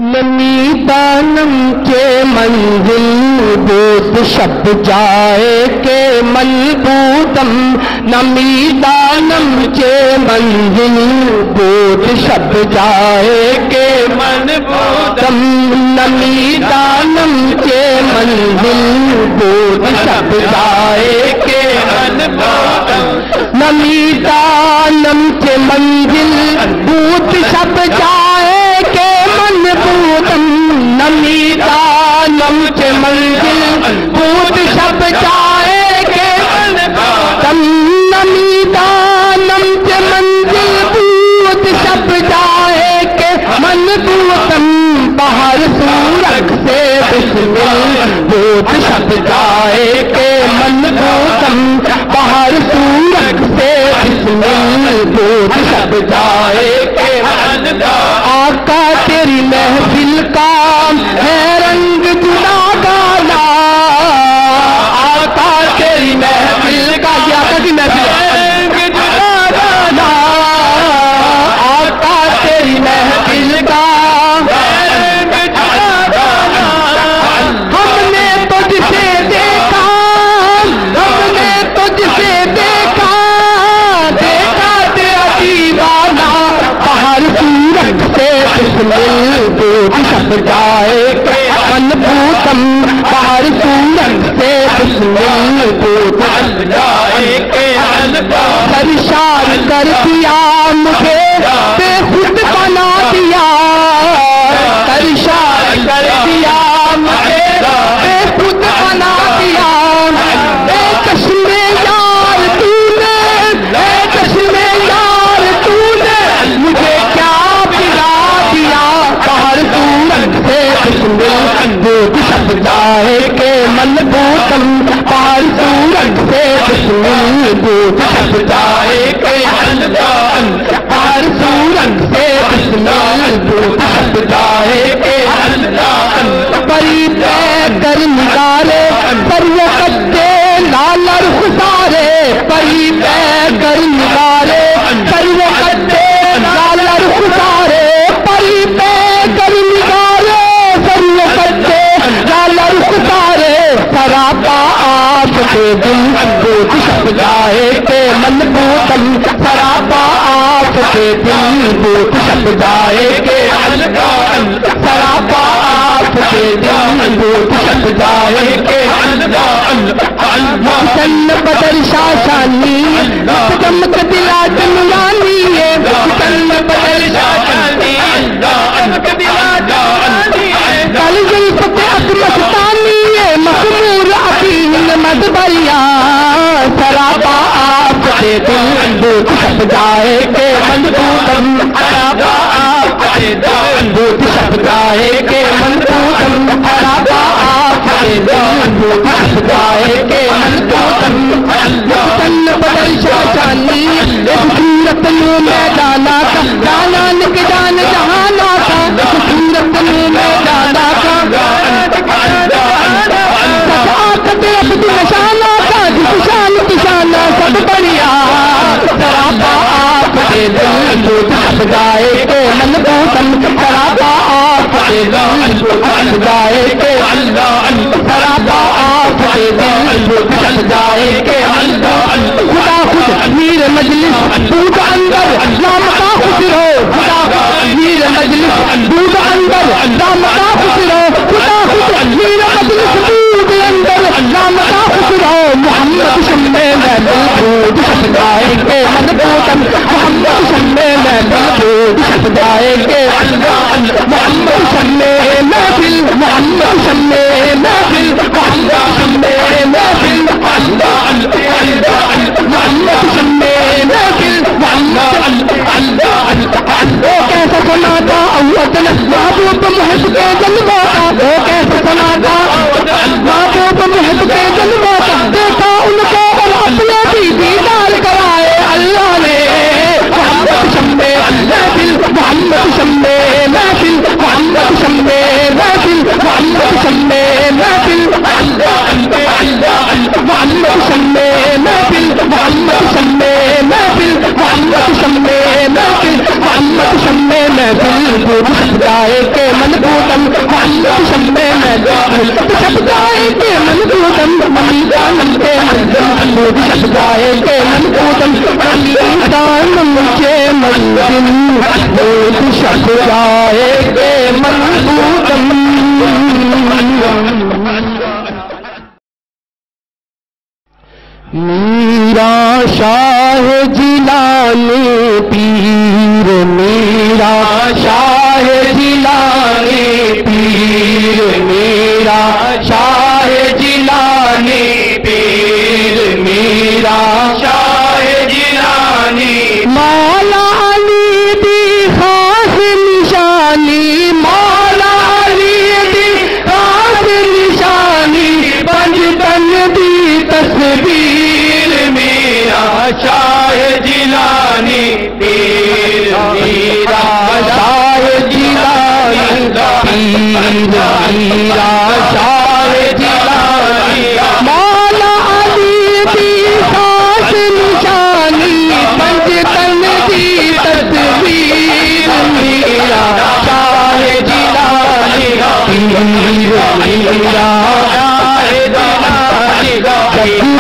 نمی دانم کے منزل بود شب جائے کے ملبودم نمی دانم کے منزل بود شب جائے کے ملبودم نمی دانم کے منزل بود شب جائے کے ملبودم نمی دانم کے منزل بود شب جائے کے منبودم نمی دانم کے منزل بود شب جائے کے منبودم نمی دانم کے منزل بود شب جائے کے منبودم بہر سورج سے بسمل بود شب جائے کے منبودم بہر سورج سے بسمل بود شب جائے کے منبودم آقا تیری محفل کا ہے رنگ جدا گانا آقا تیری محفل کا یہ آقا کی محفل رنگ جدا گانا آقا تیری محفل کا رنگ جدا گانا ہم نے تجھ سے دیکھا ہم نے تجھ سے دیکھا دیکھا تیرا دیوانہ باہر سورج سے بسمل بود شب جائے کے منبودم باہر سورج سے بسمل بود شب جائے کے منبودم پریشان کر دیا مجھے بے خود بنا دیا پریشان کر دیا مجھے بے خود بنا دیا اے چشم یار تو نے اے چشم یار تو نے مجھے کیا پلا دیا باہر سورج سے بسمل بود شب جائے کے منبودم باہر سورج سے بسمل بود شب جائے کے منبودم باہر سورج سے بسمل بود شب جائے کے منبودم پری پہ کر نگارے پر وہ قدے لال رخسارے پری پہ کر نگارے پر وہ قدے لال رخسارے پری پہ کر نگارے پر وہ قدے لال رخسارے سراپا آپ کے دل بود شب جائے کے منبودم سراپا آپ کے دل بود شب جائے کے منبودم سراپا آپ کے دل بود شب جائے کے منبودم حسن بدر شاشانی چمک دلا دنیانی ہے حسن بدر شاشانی چمک دلا دنیانی ہے کل زلف پہ مستانی ہے مخمور عقیل مدبریا سراپا آپ کے دل بود شب جائے کے منبودم سراپا آپ کے دل بود شب جائے کے منبودم سراپا آپ کے دل بود شب جائے کے منبودم حسن بدر شاشانی ایک صورت نو میدانا کا جانا نک جان جہانا کا صورت نو میدانا کا نشانہ کا شان کشانہ سب بڑھیا سراپا آپ کے دل بود شب جائے کے منبودم سراپا آپ کے دل بود شب جائے کے سراپا آپ کے دل بود شب جائے کے خدا خود میر مجلس بود اندر لامتا خسرو خدا خود میر مجلس بود اندر لامتا خسرو خدا خود میر مجلس بود اندر لامتا خسرو محمد شمع محمد بود شب جائے کے منبودم محمد شمع محمد بود شب جائے کے محمد شمع محفل محمد شمع محفل محمد شمع محفل محمد شمع محفل محمد وہ کیسا سنا تھا اوتن محبوب محب کے جلوہ کا وہ کیسا سنا تھا محبوب محب کے جلوہ کا دیکھا ان کو اور اپنے بھی دیدار کرائے اللہ نے محمد شمع محفل محمد شمع محفل محمد شمع محفل محمد شمع محفل محمد شمع محفل محمد شمع محفل محمد شمع محفل محمد شمع محفل پوری سجائے کے منبودم محمد شمع محفل سجائے کے منبودم علی دانم کے منزل پوری سجائے کے منبودم علی دانم کے منزل پوری سجائے کے منبودم میرا شاہ جیلانی پیر میرا شاہ جیلانی پیر میرا شاہ جیلانی پیر میرا شاہ جیلانی مولا علی دی خاص نشانی مولا علی دی خاص نشانی پنجتن دی تصویر شاہ جیلانی پیر میرا شاہ جیلانی پیر میرا شاہ جیلانی مولا علی دی خاص نشانی پنجتن دی تصویر میرا شاہ جیلانی پیر میرا شاہ جیلانی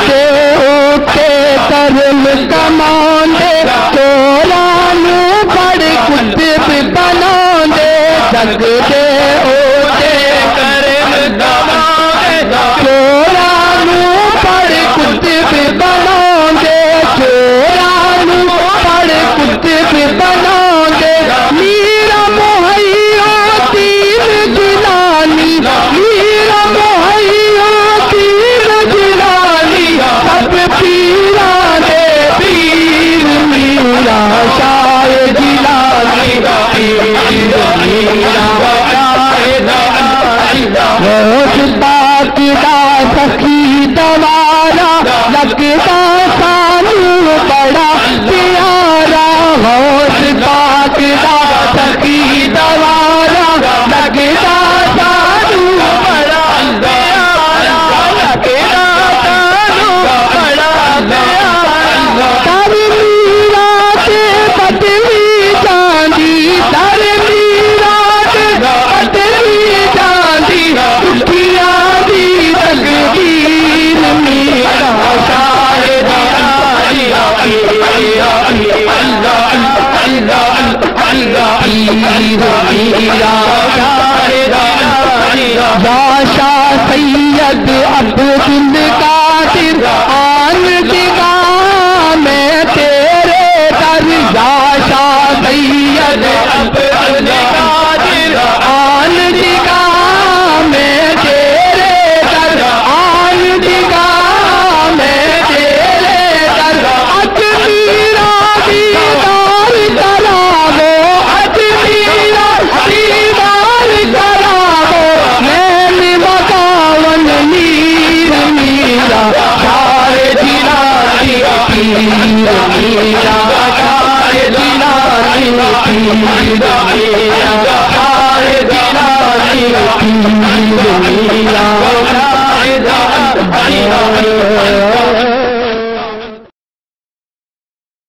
جگتے کرم کماندے چورانو بڑ کتب بناندے جگتے اوتے کرم کماندے چورانو بڑ کتب بناندے چورانو بڑ کتب بناندے میرا مہیا تین جیلانی میرا مہیا تین جیلانی سب پیران پیر میرا شاہ جیلانی پیر میرا شاہ جیلانی غوث پاک دا سخی دوارا لگتا سانو بڑا پیارا غوث پاک دا سخی دوارا لگتا سانو بڑا پیارا لگتا سانو بڑا در میرات بدلی جاندی در میرات بدلی جاندی اٹھیا دی تقدیر میرا شاہ جیلانی یا شاہ سید عبد القادر آن دگاہ میں تیرے در یا شاہ سید عبد القادر آن دگاہ میں تیرے در آن دگاہ میں تیرے در اج میرا دیدار کراو اج میرا دیدار کراو میں مقاون میر میرا شاہ جیلانی پیر میرا شاہ جیلانی پیر میرا شاہ جیلانی پیر